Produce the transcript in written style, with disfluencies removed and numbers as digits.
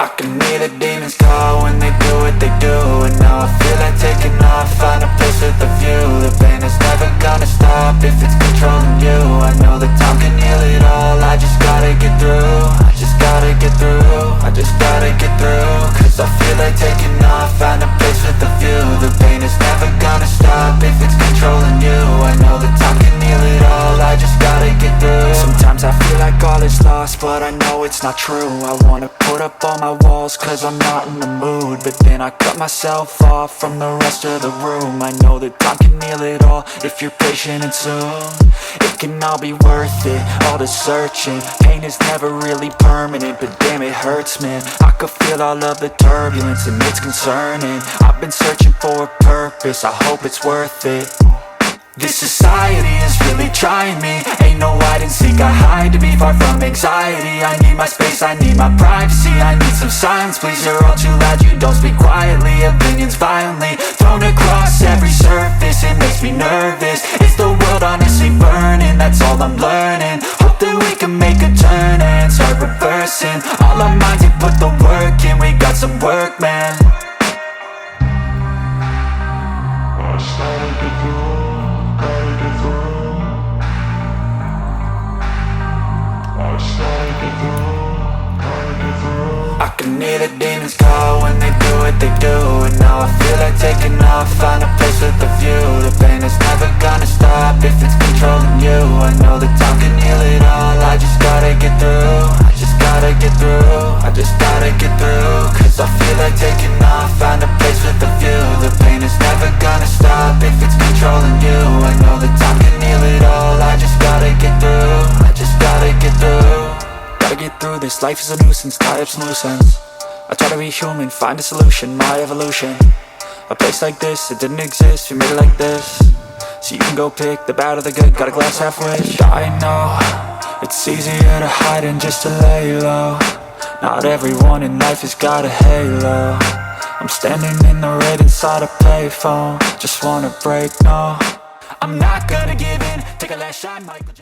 I can hear the demons call when they do what they do. And now I feel like taking off, find a place with a view. The pain is never gonna stop if it's controlling you. I know that time can heal it all, I just gotta get through. I just gotta get through, I just gotta get through. Cause I feel like taking off, find a place with a view. The pain is never gonna stop if it's controlling you. I know that time can heal it all, I just gotta get through. Sometimes I feel like all is lost, but I know it's not true. I wanna put up all my walls cause I'm not in the mood, but then I cut myself off from the rest of the room. I know that time can heal it all if you're patient and soon. It can all be worth it, all the searching. Pain is never really permanent, but damn it hurts, man. I could feel all of the turbulence and it's concerning. I've been searching for a purpose, I hope it's worth it. This society is really trying me. Ain't no hide and seek, I hide to be far from anxiety. I need my space, I need my privacy. I need some silence, please, you're all too loud. You don't speak quietly, opinions violently thrown across every surface. It makes me nervous, it's the world honestly burning. That's all I'm learning, hope that we can make a turn and start reversing. All our minds, we put the work in, we got some work, man. I started to grow. I can hear the demons call when they do what they do. And now I feel like taking off, find a place with a view. The pain is never gonna stop if it's controlling you. I know that time can heal it all, I just gotta get through. I just gotta get through, I just gotta get through. Cause I feel like taking off, find a place with a view. The pain is never gonna stop if it's controlling you. I know that time can heal it all, I just gotta get through. I just gotta get through. Gotta get through this, life is a nuisance, tie up some loose ends. I try to be human, find a solution, my evolution. A place like this, it didn't exist, we made it like this. So you can go pick the bad or the good, got a glass halfway. I know, it's easier to hide than just to lay low. Not everyone in life has got a halo. I'm standing in the red inside a payphone, just wanna break, no. I'm not gonna give in, take a last shot, Michael J.